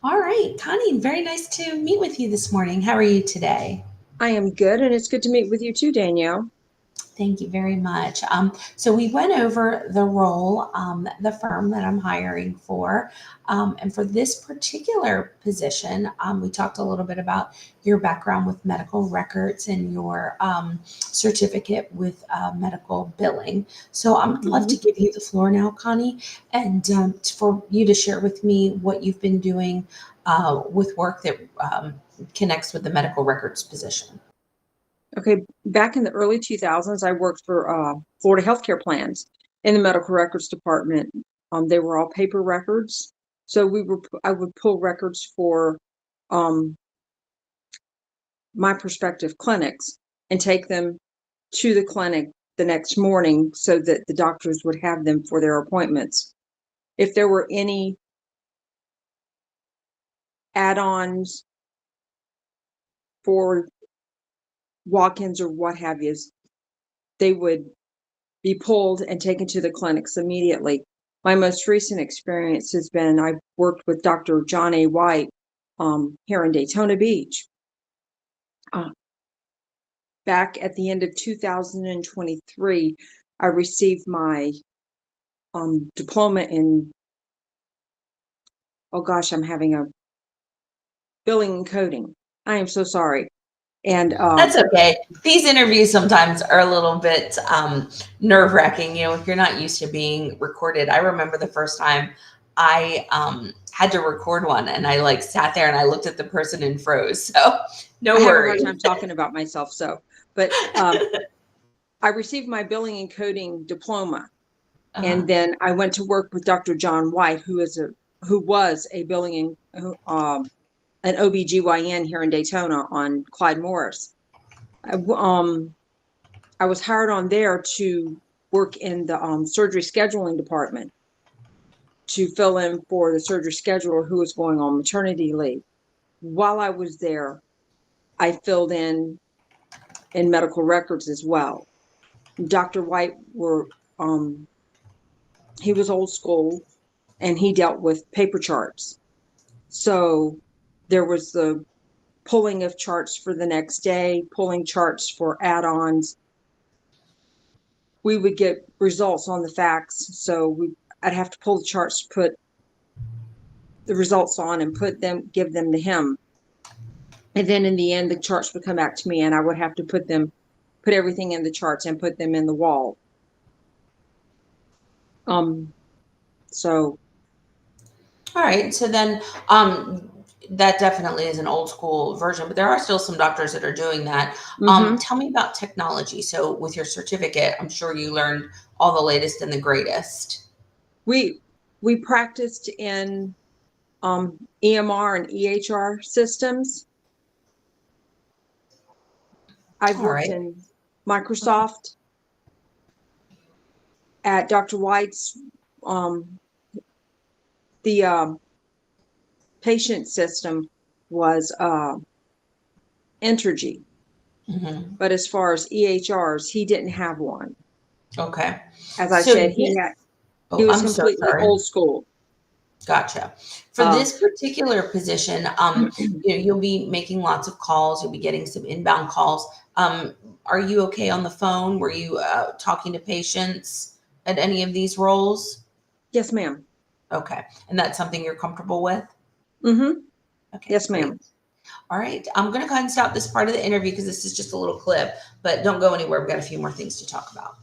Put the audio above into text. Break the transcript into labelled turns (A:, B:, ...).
A: All right, Connie, very nice to meet with you this morning. How are you today?
B: I am good, and it's good to meet with you too, Danielle.
A: Thank you very much. So we went over the role, the firm that I'm hiring for, and for this particular position, we talked a little bit about your background with medical records and your certificate with medical billing. So I'd love to
B: hmm
A: give you the floor now, Connie, and for you to share with me what you've been doing with work that connects with the medical records position.
B: Okay, back in the early 2000s, I worked for Florida healthcare plans in the medical records department. They were all paper records, so I would pull records for um, my prospective clinics and take them to the clinic the next morning so that the doctors would have them for their appointments. If there were any add-ons for walk-ins or what have you, they would be pulled and taken to the clinics immediately. My most recent experience has been I've worked with Dr. John A. White here in Daytona Beach. Uh, Back at the end of 2023, I received my diploma in, oh gosh, I'm having a billing and coding. I am so sorry. And
A: That's okay. These interviews sometimes are a little bit nerve wracking, if you're not used to being recorded. I remember the first time I had to record one and I like sat there and I looked at the person and froze. So
B: I
A: no
B: have a hard
A: worries.
B: time talking about myself. But I received my billing and coding diploma.
A: Uh,
B: And then I went to work with Dr. John White, who was a billing and an OBGYN here in Daytona on Clyde Morris. I was hired on there to work in the surgery scheduling department to fill in for the surgery scheduler who was going on maternity leave. While I was there, I filled in medical records as well. Dr. White he was old school and he dealt with paper charts. So there was the pulling of charts for the next day, pulling charts for add-ons. We would get results on the fax, so I'd have to pull the charts to put the results on and give them to him. And then in the end, the charts would come back to me, and I would have to put everything in the charts and put them in the wall. Um, so
A: all right. So then that definitely is an old school version, but there are still some doctors that are doing that.
B: mhm.
A: Tell me about technology. So with your certificate, I'm sure you learned all the latest and the greatest.
B: we we practiced in EMR and EHR systems. I've
A: All
B: worked
A: right.
B: in Microsoft at Dr. White's. Um, the patient system was Entergy,
A: Hmm.
B: but as far as EHRs, he didn't have one.
A: Okay.
B: As I
A: So
B: said,
A: this,
B: he
A: oh,
B: was
A: I'm so
B: completely
A: sorry.
B: old school.
A: Gotcha. For
B: Uh,
A: this particular position, you'll be making lots of calls. You'll be getting some inbound calls. Um, are you okay on the phone? Were you talking to patients at any of these roles?
B: yes, ma'am.
A: Okay. And that's something you're comfortable with?
B: Mm-hmm.
A: Okay,
B: Yes,
A: great.
B: ma'am.
A: All right. I'm going to go ahead and stop this part of the interview because this is just a little clip, but don't go anywhere. We've got a few more things to talk about.